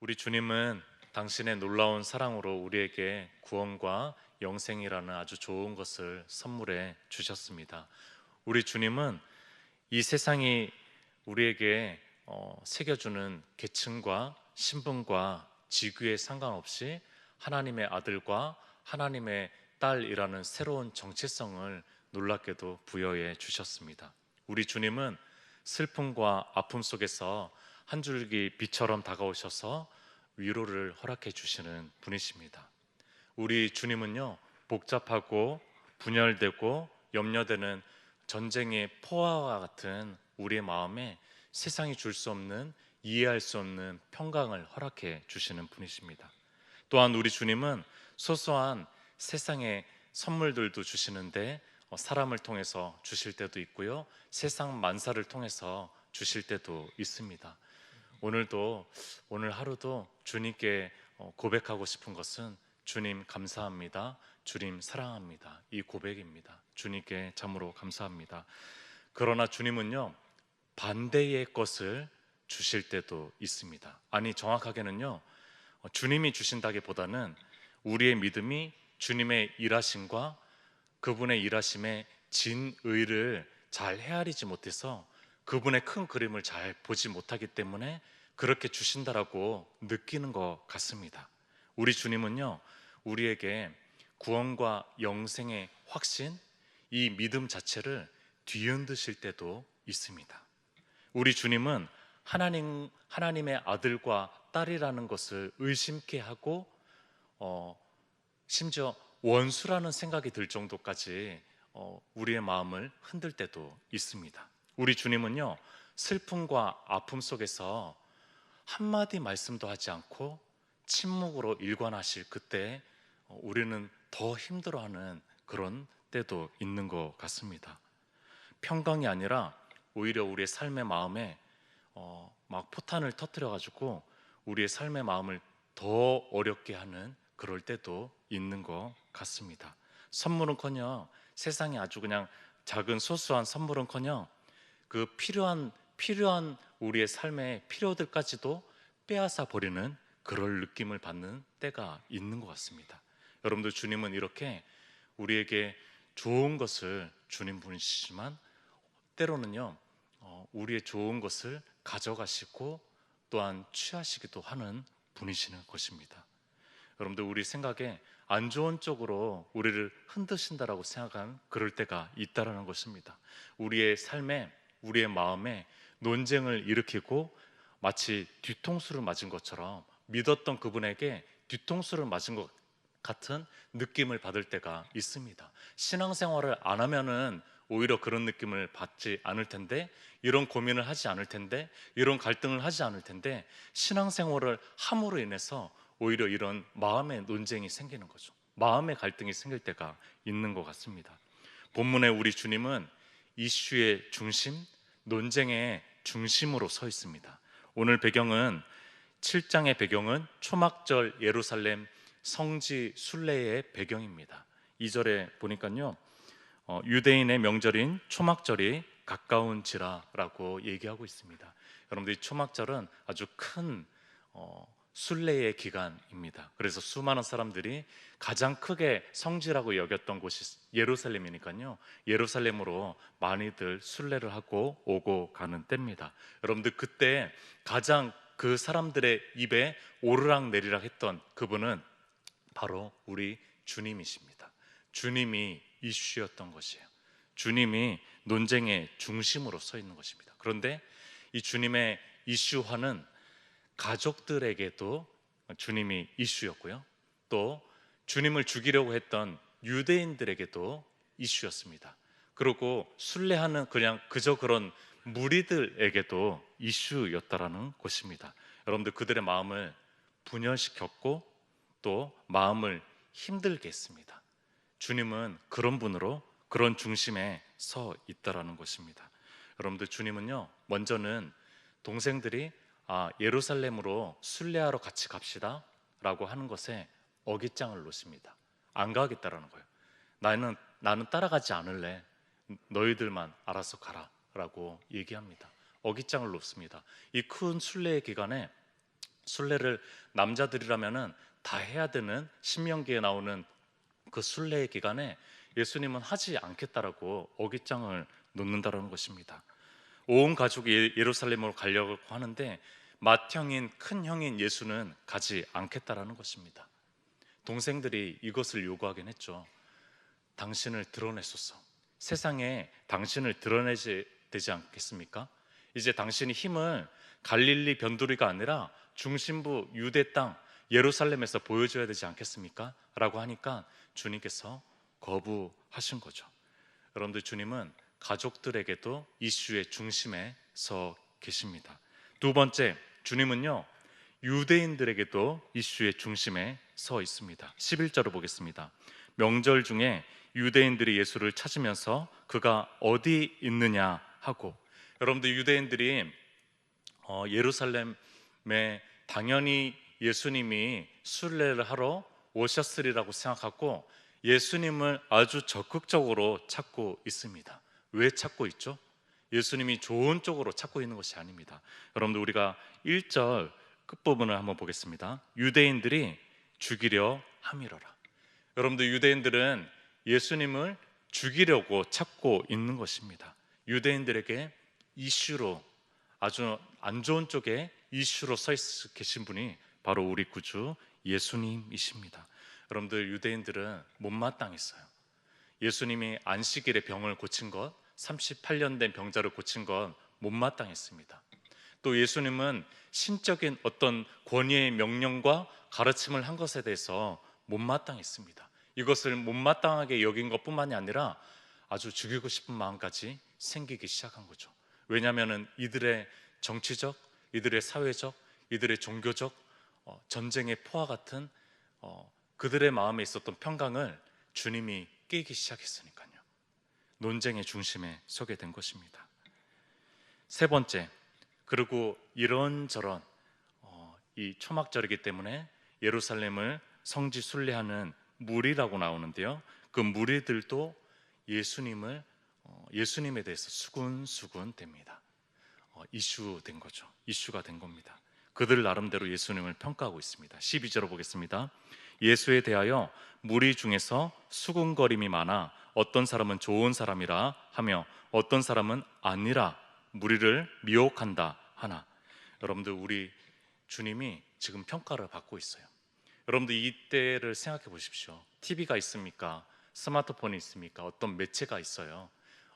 우리 주님은 당신의 놀라운 사랑으로 우리에게 구원과 영생이라는 아주 좋은 것을 선물해 주셨습니다. 우리 주님은 이 세상이 우리에게 새겨주는 계층과 신분과 직위에 상관없이 하나님의 아들과 하나님의 딸이라는 새로운 정체성을 놀랍게도 부여해 주셨습니다. 우리 주님은 슬픔과 아픔 속에서 한 줄기 빛처럼 다가오셔서 위로를 허락해 주시는 분이십니다. 우리 주님은요, 복잡하고 분열되고 염려되는 전쟁의 포화와 같은 우리의 마음에 세상이 줄 수 없는, 이해할 수 없는 평강을 허락해 주시는 분이십니다. 또한 우리 주님은 소소한 세상의 선물들도 주시는데 사람을 통해서 주실 때도 있고요, 세상 만사를 통해서 주실 때도 있습니다. 오늘 하루도 주님께 고백하고 싶은 것은 주님 감사합니다, 주님 사랑합니다, 이 고백입니다. 주님께 참으로 감사합니다. 그러나 주님은요, 반대의 것을 주실 때도 있습니다. 아니, 정확하게는요, 주님이 주신다기보다는 우리의 믿음이 주님의 일하심과 그분의 일하심의 진의를 잘 헤아리지 못해서 그분의 큰 그림을 잘 보지 못하기 때문에 그렇게 주신다라고 느끼는 것 같습니다. 우리 주님은요, 우리에게 구원과 영생의 확신, 이 믿음 자체를 뒤흔드실 때도 있습니다. 우리 주님은 하나님의 아들과 딸이라는 것을 의심케 하고 심지어 원수라는 생각이 들 정도까지 우리의 마음을 흔들 때도 있습니다. 우리 주님은요, 슬픔과 아픔 속에서 한마디 말씀도 하지 않고 침묵으로 일관하실 그때 우리는 더 힘들어하는 그런 때도 있는 것 같습니다. 평강이 아니라 오히려 우리의 삶의 마음에 막 포탄을 터뜨려 가지고 우리의 삶의 마음을 더 어렵게 하는 그럴 때도 있는 것 같습니다. 선물은커녕 세상에 아주 그냥 작은 소소한 선물은커녕 그 필요한 우리의 삶의 필요들까지도 빼앗아 버리는 그럴 느낌을 받는 때가 있는 것 같습니다. 여러분들, 주님은 이렇게 우리에게 좋은 것을 주님 분이시지만 때로는요, 우리의 좋은 것을 가져가시고 또한 취하시기도 하는 분이시는 것입니다. 여러분들, 우리 생각에 안 좋은 쪽으로 우리를 흔드신다라고 생각한 그럴 때가 있다라는 것입니다. 우리의 삶에, 우리의 마음에 논쟁을 일으키고 마치 뒤통수를 맞은 것처럼 믿었던 그분에게 뒤통수를 맞은 것 같은 느낌을 받을 때가 있습니다. 신앙생활을 안 하면은 오히려 그런 느낌을 받지 않을 텐데, 이런 고민을 하지 않을 텐데, 이런 갈등을 하지 않을 텐데, 신앙생활을 함으로 인해서 오히려 이런 마음의 논쟁이 생기는 거죠. 마음의 갈등이 생길 때가 있는 것 같습니다. 본문의 우리 주님은 이슈의 중심, 논쟁의 중심으로 서 있습니다. 오늘 배경은 7장의 배경은 초막절 예루살렘 성지 순례의 배경입니다. 2절에 보니까요, 유대인의 명절인 초막절이 가까운지라라고 얘기하고 있습니다. 여러분들, 이 초막절은 아주 큰 순례의 기간입니다. 그래서 수많은 사람들이 가장 크게 성지라고 여겼던 곳이 예루살렘이니까요, 예루살렘으로 많이들 순례를 하고 오고 가는 때입니다. 여러분들, 그때 가장 그 사람들의 입에 오르락 내리락 했던 그분은 바로 우리 주님이십니다. 주님이 이슈였던 것이에요. 주님이 논쟁의 중심으로 서 있는 것입니다. 그런데 이 주님의 이슈화는 가족들에게도 주님이 이슈였고요, 또 주님을 죽이려고 했던 유대인들에게도 이슈였습니다. 그리고 순례하는 그저 그런 무리들에게도 이슈였다라는 것입니다. 여러분들, 그들의 마음을 분열시켰고 또 마음을 힘들게 했습니다. 주님은 그런 분으로 그런 중심에 서 있다라는 것입니다. 여러분들, 주님은요, 먼저는 동생들이 예루살렘으로 순례하러 같이 갑시다 라고 하는 것에 어깃장을 놓습니다. 안 가겠다라는 거예요. 나는 따라가지 않을래, 너희들만 알아서 가라 라고 얘기합니다. 어깃장을 놓습니다. 이 큰 순례의 기간에 순례를 남자들이라면은 다 해야 되는 신명기에 나오는 그 순례의 기간에 예수님은 하지 않겠다라고 어깃장을 놓는다라는 것입니다. 온 가족이 예루살렘으로 가려고 하는데 맏형인 큰 형인 예수는 가지 않겠다라는 것입니다. 동생들이 이것을 요구하긴 했죠. 당신을 드러내소서. 세상에 당신을 드러내지 되지 않겠습니까? 이제 당신이 힘을 갈릴리 변두리가 아니라 중심부 유대 땅 예루살렘에서 보여줘야 되지 않겠습니까? 라고 하니까 주님께서 거부하신 거죠. 여러분들, 주님은 가족들에게도 이슈의 중심에 서 계십니다. 두 번째, 주님은요 유대인들에게도 이슈의 중심에 서 있습니다. 11절을 보겠습니다. 명절 중에 유대인들이 예수를 찾으면서 그가 어디 있느냐 하고, 여러분들 유대인들이 예루살렘에 당연히 예수님이 순례를 하러 오셨으리라고 생각하고 예수님을 아주 적극적으로 찾고 있습니다. 왜 찾고 있죠? 예수님이 좋은 쪽으로 찾고 있는 것이 아닙니다. 여러분들, 우리가 1절 끝부분을 한번 보겠습니다. 유대인들이 죽이려 함이로라. 여러분들, 유대인들은 예수님을 죽이려고 찾고 있는 것입니다. 유대인들에게 이슈로, 아주 안 좋은 쪽에 이슈로 서 계신 분이 바로 우리 구주 예수님이십니다. 여러분들, 유대인들은 못마땅했어요. 예수님이 안식일에 병을 고친 것, 38년 된 병자를 고친 것 못마땅했습니다. 또 예수님은 신적인 어떤 권위의 명령과 가르침을 한 것에 대해서 못마땅했습니다. 이것을 못마땅하게 여긴 것뿐만이 아니라 아주 죽이고 싶은 마음까지 생기기 시작한 거죠. 왜냐하면 이들의 정치적, 이들의 사회적, 이들의 종교적 전쟁의 포화 같은 그들의 마음에 있었던 평강을 주님이 깨기 시작했으니까요. 논쟁의 중심에 서게 된 것입니다. 세 번째, 그리고 이런저런 이 초막절이기 때문에 예루살렘을 성지 순례하는 무리라고 나오는데요. 그 무리들도 예수님에 대해서 수군수군 됩니다. 이슈된 거죠. 이슈가 된 겁니다. 그들 나름대로 예수님을 평가하고 있습니다. 12절을 보겠습니다. 예수에 대하여 무리 중에서 수군거림이 많아 어떤 사람은 좋은 사람이라 하며 어떤 사람은 아니라 무리를 미혹한다 하나. 여러분들, 우리 주님이 지금 평가를 받고 있어요. 여러분들, 이때를 생각해 보십시오. TV가 있습니까? 스마트폰이 있습니까? 어떤 매체가 있어요.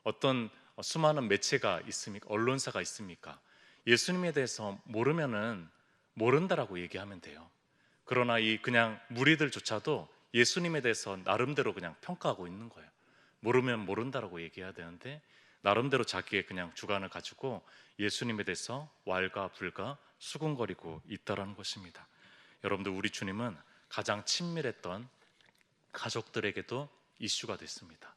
어떤 수많은 매체가 있습니까? 언론사가 있습니까? 예수님에 대해서 모르면은 모른다라고 얘기하면 돼요. 그러나 이 그냥 무리들조차도 예수님에 대해서 나름대로 그냥 평가하고 있는 거예요. 모르면 모른다라고 얘기해야 되는데 나름대로 자기의 그냥 주관을 가지고 예수님에 대해서 왈가불가 수군거리고 있다라는 것입니다. 여러분들, 우리 주님은 가장 친밀했던 가족들에게도 이슈가 됐습니다.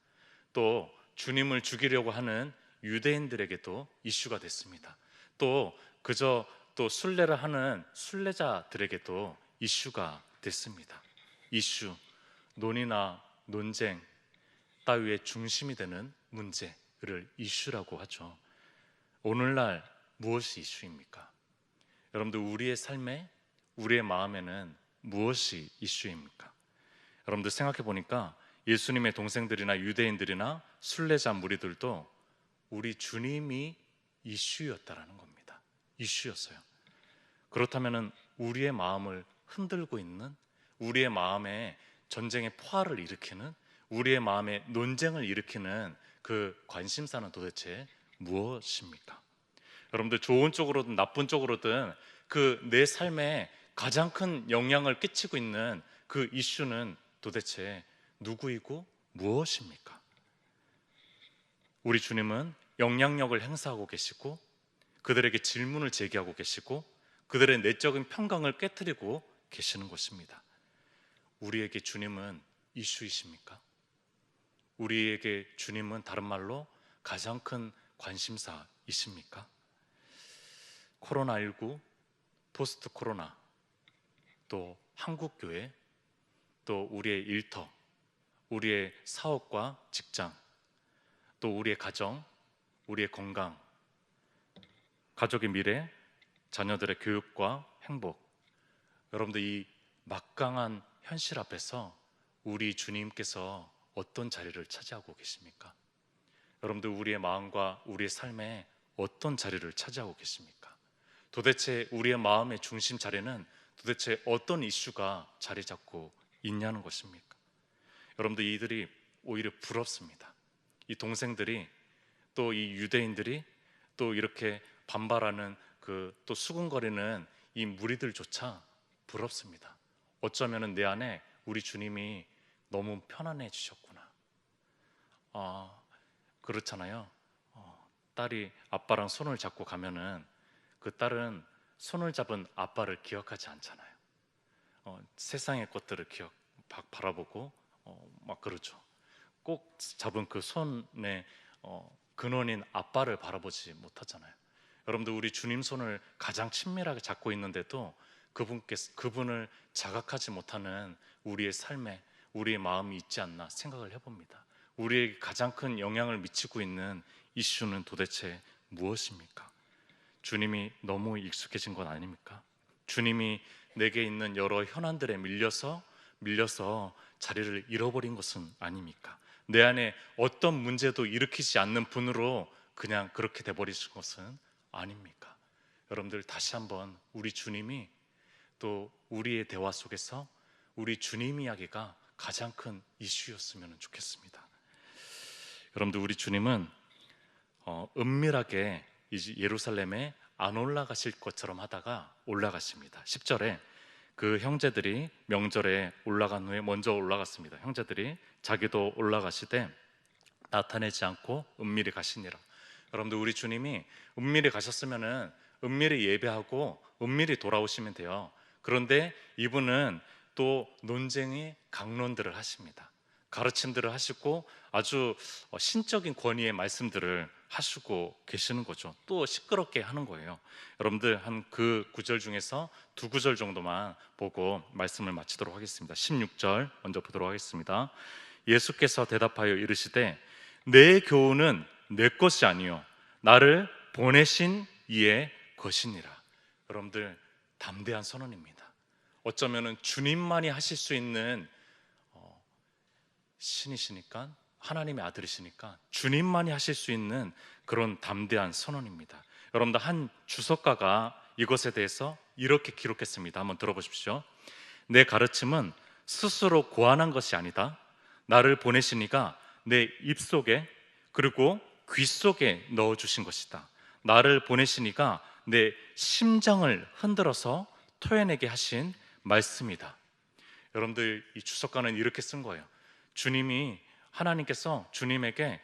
또 주님을 죽이려고 하는 유대인들에게도 이슈가 됐습니다. 또 그저 또 순례를 하는 순례자들에게도 이슈가 됐습니다. 이슈, 논의나 논쟁 따위의 중심이 되는 문제를 이슈라고 하죠. 오늘날 무엇이 이슈입니까? 여러분들, 우리의 삶에, 우리의 마음에는 무엇이 이슈입니까? 여러분들, 생각해 보니까 예수님의 동생들이나 유대인들이나 순례자 무리들도 우리 주님이 이슈였다라는 겁니다. 이슈였어요. 그렇다면 우리의 마음을 흔들고 있는, 우리의 마음에 전쟁의 포화를 일으키는, 우리의 마음에 논쟁을 일으키는 그 관심사는 도대체 무엇입니까? 여러분들, 좋은 쪽으로든 나쁜 쪽으로든 그 내 삶에 가장 큰 영향을 끼치고 있는 그 이슈는 도대체 누구이고 무엇입니까? 우리 주님은 영향력을 행사하고 계시고 그들에게 질문을 제기하고 계시고 그들의 내적인 평강을 깨트리고 계시는 것입니다. 우리에게 주님은 이슈이십니까? 우리에게 주님은 다른 말로 가장 큰 관심사이십니까? 코로나19, 포스트 코로나, 또 한국교회, 또 우리의 일터, 우리의 사업과 직장, 또 우리의 가정, 우리의 건강, 가족의 미래, 자녀들의 교육과 행복, 여러분들 이 막강한 현실 앞에서 우리 주님께서 어떤 자리를 차지하고 계십니까? 여러분들 우리의 마음과 우리의 삶에 어떤 자리를 차지하고 계십니까? 도대체 우리의 마음의 중심 자리는 도대체 어떤 이슈가 자리 잡고 있냐는 것입니까? 여러분들 이들이 오히려 부럽습니다. 이 동생들이 또 이 유대인들이 또 이렇게 반발하는 그 또 수군거리는 이 무리들조차 부럽습니다. 어쩌면은 내 안에 우리 주님이 너무 편안해 지셨구나. 그렇잖아요. 딸이 아빠랑 손을 잡고 가면은 그 딸은 손을 잡은 아빠를 기억하지 않잖아요. 세상의 것들을 바라보고 막 그러죠. 꼭 잡은 그 손의 근원인 아빠를 바라보지 못하잖아요. 여러분들 우리 주님 손을 가장 친밀하게 잡고 있는데도 그분을 자각하지 못하는 우리의 삶에 우리의 마음이 있지 않나 생각을 해봅니다. 우리에게 가장 큰 영향을 미치고 있는 이슈는 도대체 무엇입니까? 주님이 너무 익숙해진 건 아닙니까? 주님이 내게 있는 여러 현안들에 밀려서 자리를 잃어버린 것은 아닙니까? 내 안에 어떤 문제도 일으키지 않는 분으로 그냥 그렇게 돼버리신 것은 아닙니까? 여러분들 다시 한번 우리 주님이 또 우리의 대화 속에서 우리 주님 이야기가 가장 큰 이슈였으면 좋겠습니다. 여러분들 우리 주님은 은밀하게 이제 예루살렘에 안 올라가실 것처럼 하다가 올라가십니다. 10절에 그 형제들이 명절에 올라간 후에 먼저 올라갔습니다. 형제들이 자기도 올라가시되 나타내지 않고 은밀히 가시니라. 여러분들 우리 주님이 은밀히 가셨으면은 은밀히 예배하고 은밀히 돌아오시면 돼요. 그런데 이분은 또 논쟁의 강론들을 하십니다. 가르침들을 하시고 아주 신적인 권위의 말씀들을 하시고 계시는 거죠. 또 시끄럽게 하는 거예요. 여러분들 한 그 구절 중에서 두 구절 정도만 보고 말씀을 마치도록 하겠습니다. 16절 먼저 보도록 하겠습니다. 예수께서 대답하여 이르시되 내 교훈은 내 것이 아니요 나를 보내신 이의 것이니라. 여러분들 담대한 선언입니다. 어쩌면은 주님만이 하실 수 있는 신이시니까, 하나님의 아들이시니까 주님만이 하실 수 있는 그런 담대한 선언입니다. 여러분들 한 주석가가 이것에 대해서 이렇게 기록했습니다. 한번 들어보십시오. 내 가르침은 스스로 고안한 것이 아니다. 나를 보내시니가 내 입속에 그리고 귀 속에 넣어주신 것이다. 나를 보내시니가 내 심장을 흔들어서 토해내게 하신 말씀이다. 여러분들 이 주석가는 이렇게 쓴 거예요. 하나님께서 주님에게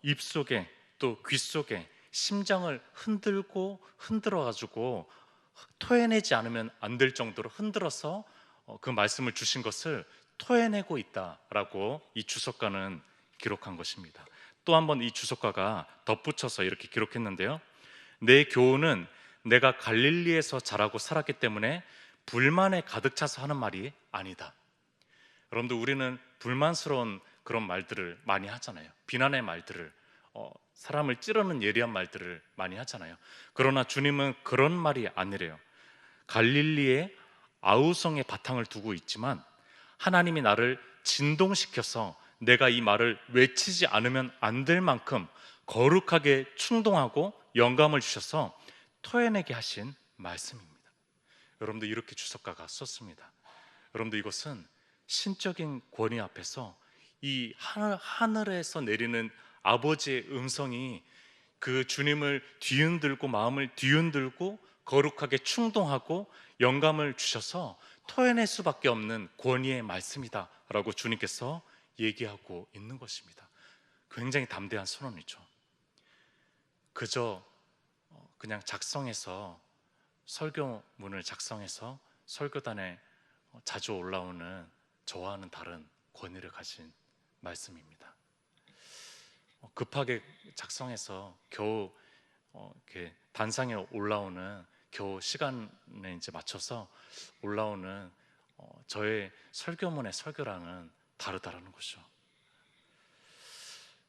입속에 또 귀 속에 심장을 흔들어 가지고 토해내지 않으면 안 될 정도로 흔들어서 그 말씀을 주신 것을 토해내고 있다라고 이 주석가는 기록한 것입니다. 또 한 번 이 주석가가 덧붙여서 이렇게 기록했는데요. 내 교훈은 내가 갈릴리에서 자라고 살았기 때문에 불만에 가득 차서 하는 말이 아니다. 여러분들 우리는 불만스러운 그런 말들을 많이 하잖아요. 비난의 말들을 사람을 찌르는 예리한 말들을 많이 하잖아요. 그러나 주님은 그런 말이 아니래요. 갈릴리의 아우성의 바탕을 두고 있지만 하나님이 나를 진동시켜서 내가 이 말을 외치지 않으면 안 될 만큼 거룩하게 충동하고 영감을 주셔서 토해내게 하신 말씀입니다. 여러분들 이렇게 주석가가 썼습니다. 여러분들 이것은 신적인 권위 앞에서 이 하늘에서 내리는 아버지의 음성이 그 주님을 뒤흔들고 마음을 뒤흔들고 거룩하게 충동하고 영감을 주셔서 토해낼 수밖에 없는 권위의 말씀이다 라고 주님께서 얘기하고 있는 것입니다. 굉장히 담대한 선언이죠. 그저 그냥 설교문을 작성해서 설교단에 자주 올라오는 저와는 다른 권위를 가진 말씀입니다. 급하게 작성해서 겨우 이렇게 단상에 올라오는 겨우 시간에 이제 맞춰서 올라오는 저의 설교문의 설교랑은 다르다라는 것이죠.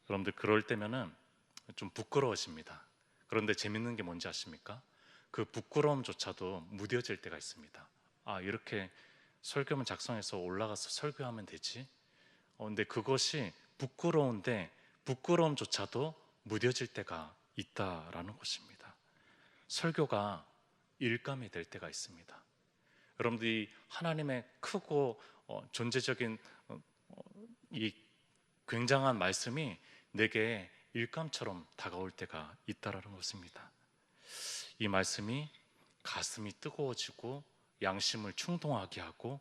여러분들 그럴 때면은 좀 부끄러워집니다. 그런데 재밌는 게 뭔지 아십니까? 그 부끄러움조차도 무뎌질 때가 있습니다. 이렇게 설교문 작성해서 올라가서 설교하면 되지. 근데 그것이 부끄러운데 부끄러움조차도 무뎌질 때가 있다라는 것입니다. 설교가 일감이 될 때가 있습니다. 여러분들이 하나님의 크고 존재적인 이 굉장한 말씀이 내게 일감처럼 다가올 때가 있다라는 것입니다. 이 말씀이 가슴이 뜨거워지고 양심을 충동하게 하고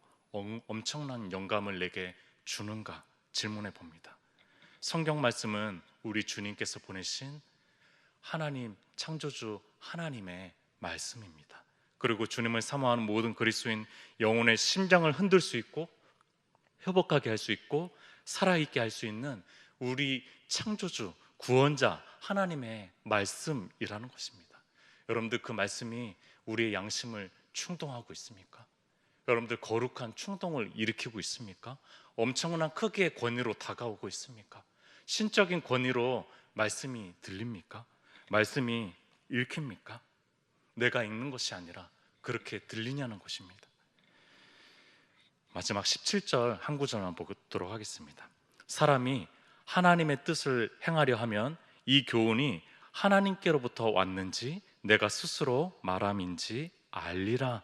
엄청난 영감을 내게 주는가 질문해 봅니다. 성경 말씀은 우리 주님께서 보내신 하나님, 창조주 하나님의 말씀입니다. 그리고 주님을 사모하는 모든 그리스도인 영혼의 심장을 흔들 수 있고 회복하게 할 수 있고 살아있게 할 수 있는 우리 창조주, 구원자 하나님의 말씀이라는 것입니다. 여러분들 그 말씀이 우리의 양심을 충동하고 있습니까? 여러분들 거룩한 충동을 일으키고 있습니까? 엄청난 크기의 권위로 다가오고 있습니까? 신적인 권위로 말씀이 들립니까? 말씀이 읽힙니까? 내가 읽는 것이 아니라 그렇게 들리냐는 것입니다. 마지막 17절 한 구절만 보도록 하겠습니다. 사람이 하나님의 뜻을 행하려 하면 이 교훈이 하나님께로부터 왔는지 내가 스스로 말함인지 알리라.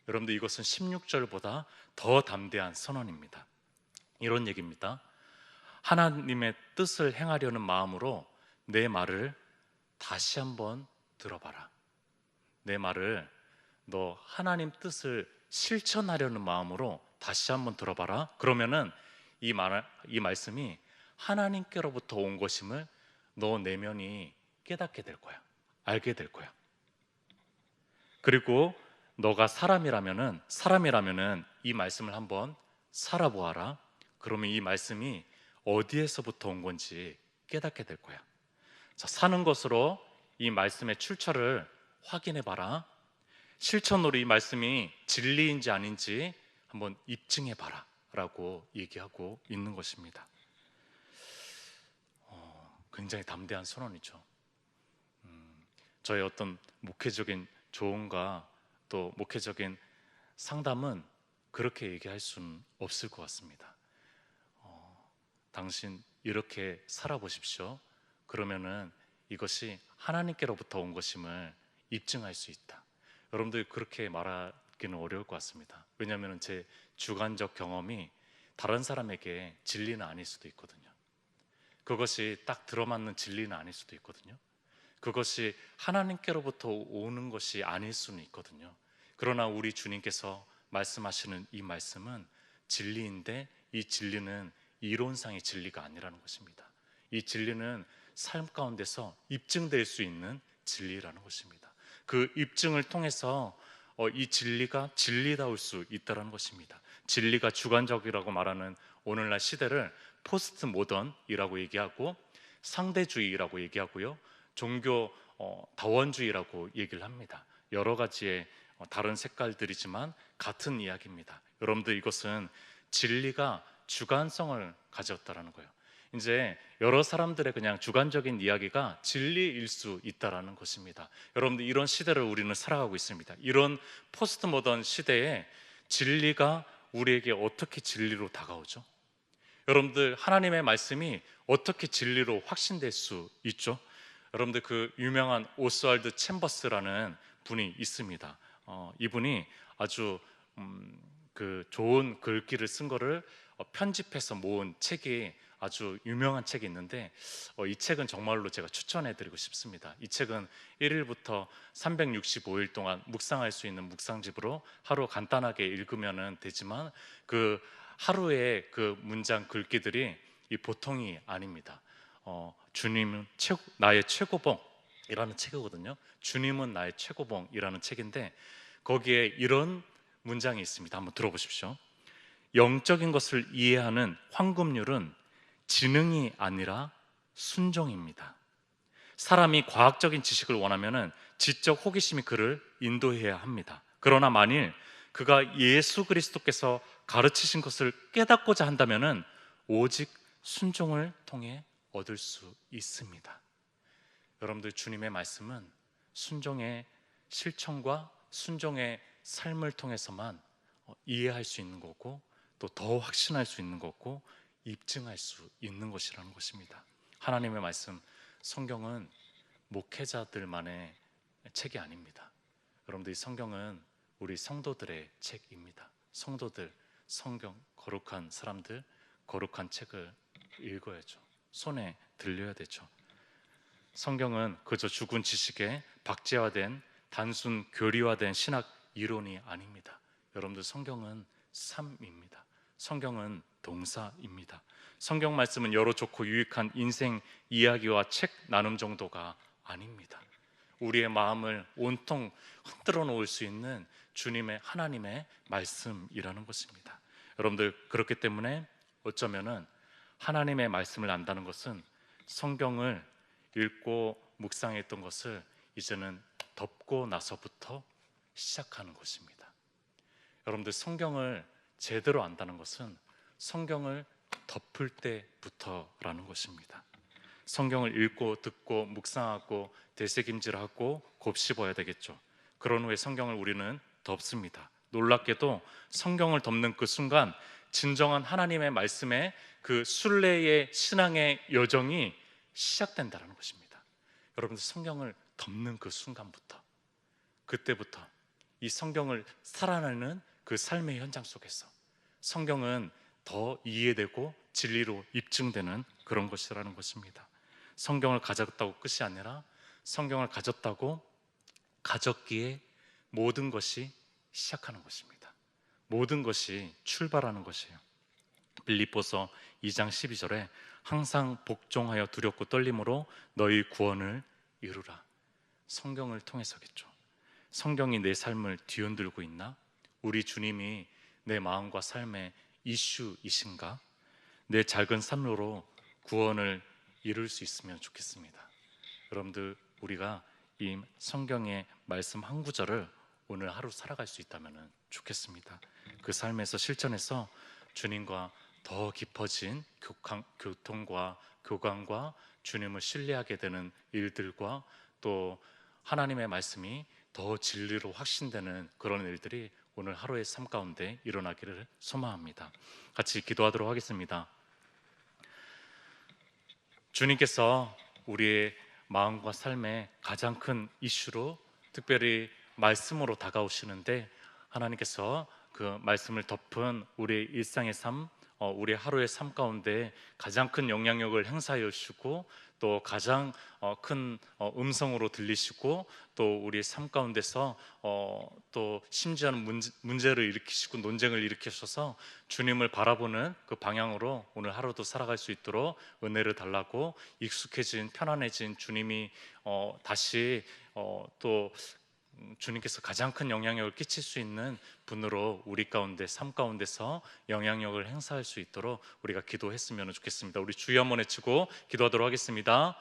여러분들 이것은 16절보다 더 담대한 선언입니다. 이런 얘기입니다. 하나님의 뜻을 행하려는 마음으로 내 말을 다시 한번 들어봐라. 내 말을 너 하나님 뜻을 실천하려는 마음으로 다시 한번 들어봐라. 그러면은 이 말씀이 하나님께로부터 온 것임을 너 내면이 깨닫게 될 거야. 알게 될 거야. 그리고 너가 사람이라면은 이 말씀을 한번 살아보아라. 그러면 이 말씀이 어디에서부터 온 건지 깨닫게 될 거야. 자, 사는 것으로 이 말씀의 출처를 확인해 봐라. 실천으로 이 말씀이 진리인지 아닌지 한번 입증해 봐라 라고 얘기하고 있는 것입니다. 굉장히 담대한 선언이죠. 저의 어떤 목회적인 조언과 또 목회적인 상담은 그렇게 얘기할 수는 없을 것 같습니다. 당신 이렇게 살아보십시오. 그러면은 이것이 하나님께로부터 온 것임을 입증할 수 있다. 여러분들 그렇게 말하기는 어려울 것 같습니다. 왜냐하면 제 주관적 경험이 다른 사람에게 진리는 아닐 수도 있거든요. 그것이 딱 들어맞는 진리는 아닐 수도 있거든요. 그것이 하나님께로부터 오는 것이 아닐 수는 있거든요. 그러나 우리 주님께서 말씀하시는 이 말씀은 진리인데 이 진리는 이론상의 진리가 아니라는 것입니다. 이 진리는 삶 가운데서 입증될 수 있는 진리라는 것입니다. 그 입증을 통해서 이 진리가 진리다울 수 있다는 것입니다. 진리가 주관적이라고 말하는 오늘날 시대를 포스트 모던이라고 얘기하고 상대주의라고 얘기하고요, 종교 다원주의라고 얘기를 합니다. 여러 가지의 다른 색깔들이지만 같은 이야기입니다. 여러분들 이것은 진리가 주관성을 가졌다라는 거예요. 이제 여러 사람들의 그냥 주관적인 이야기가 진리일 수 있다라는 것입니다. 여러분들 이런 시대를 우리는 살아가고 있습니다. 이런 포스트 모던 시대에 진리가 우리에게 어떻게 진리로 다가오죠? 여러분들 하나님의 말씀이 어떻게 진리로 확신될 수 있죠? 여러분들 그 유명한 오스왈드 챔버스라는 분이 있습니다. 이분이 아주 그 좋은 글귀를 쓴 거를 편집해서 모은 책이 아주 유명한 책이 있는데 이 책은 정말로 제가 추천해드리고 싶습니다. 이 책은 1일부터 365일 동안 묵상할 수 있는 묵상집으로 하루 간단하게 읽으면 되지만 그 하루의 그 문장 글귀들이 이 보통이 아닙니다. 주님은 나의 최고봉이라는 책이거든요. 주님은 나의 최고봉이라는 책인데 거기에 이런 문장이 있습니다. 한번 들어보십시오. 영적인 것을 이해하는 황금률은 지능이 아니라 순종입니다. 사람이 과학적인 지식을 원하면 지적 호기심이 그를 인도해야 합니다. 그러나 만일 그가 예수 그리스도께서 가르치신 것을 깨닫고자 한다면 오직 순종을 통해 얻을 수 있습니다. 여러분들 주님의 말씀은 순종의 실천과 순종의 삶을 통해서만 이해할 수 있는 거고, 또 더 확신할 수 있는 거고, 입증할 수 있는 것이라는 것입니다. 하나님의 말씀, 성경은 목회자들만의 책이 아닙니다. 여러분들, 이 성경은 우리 성도들의 책입니다. 성도들, 성경, 거룩한 사람들, 거룩한 책을 읽어야죠. 손에 들려야 되죠. 성경은 그저 죽은 지식에 박제화된 단순 교리화된 신학 이론이 아닙니다. 여러분들, 성경은 삶입니다. 성경은 동사입니다. 성경 말씀은 여러 좋고 유익한 인생 이야기와 책 나눔 정도가 아닙니다. 우리의 마음을 온통 흔들어 놓을 수 있는 주님의, 하나님의 말씀이라는 것입니다. 여러분들, 그렇기 때문에 어쩌면은 하나님의 말씀을 안다는 것은 성경을 읽고 묵상했던 것을 이제는 덮고 나서부터 시작하는 것입니다. 여러분들, 성경을 제대로 안다는 것은 성경을 덮을 때부터라는 것입니다. 성경을 읽고 듣고 묵상하고 되새김질하고 곱씹어야 되겠죠. 그런 후에 성경을 우리는 덮습니다. 놀랍게도 성경을 덮는 그 순간 진정한 하나님의 말씀에 그 순례의 신앙의 여정이 시작된다는 것입니다. 여러분들, 성경을 덮는 그 순간부터, 그때부터 이 성경을 살아내는 그 삶의 현장 속에서 성경은 더 이해되고 진리로 입증되는 그런 것이라는 것입니다. 성경을 가졌다고 끝이 아니라 성경을 가졌기에 모든 것이 시작하는 것입니다. 모든 것이 출발하는 것이에요. 빌립보서 2장 12절에 항상 복종하여 두렵고 떨림으로 너희 구원을 이루라. 성경을 통해서겠죠. 성경이 내 삶을 뒤흔들고 있나? 우리 주님이 내 마음과 삶의 이슈이신가? 내 작은 삶으로 구원을 이룰 수 있으면 좋겠습니다. 여러분들, 우리가 이 성경의 말씀 한 구절을 오늘 하루 살아갈 수 있다면 좋겠습니다. 그 삶에서 실천해서 주님과 더 깊어진 교통과 교감과 주님을 신뢰하게 되는 일들과 또 하나님의 말씀이 더 진리로 확신되는 그런 일들이 오늘 하루의 삶 가운데 일어나기를 소망합니다. 같이 기도하도록 하겠습니다. 주님께서 우리의 마음과 삶의 가장 큰 이슈로 특별히 말씀으로 다가오시는데, 하나님께서 그 말씀을 덮은 우리의 일상의 삶, 우리 하루의 삶 가운데 가장 큰 영향력을 행사해 주시고 또 가장 큰 음성으로 들리시고 또 우리 삶 가운데서 또 심지어는 문제를 일으키시고 논쟁을 일으키셔서 주님을 바라보는 그 방향으로 오늘 하루도 살아갈 수 있도록 은혜를 달라고, 익숙해진 편안해진 주님이 다시 또 주님께서 가장 큰 영향력을 끼칠 수 있는 분으로 우리 가운데, 삶 가운데서 영향력을 행사할 수 있도록 우리가 기도했으면 좋겠습니다. 우리 주여 한번 외치고 기도하도록 하겠습니다.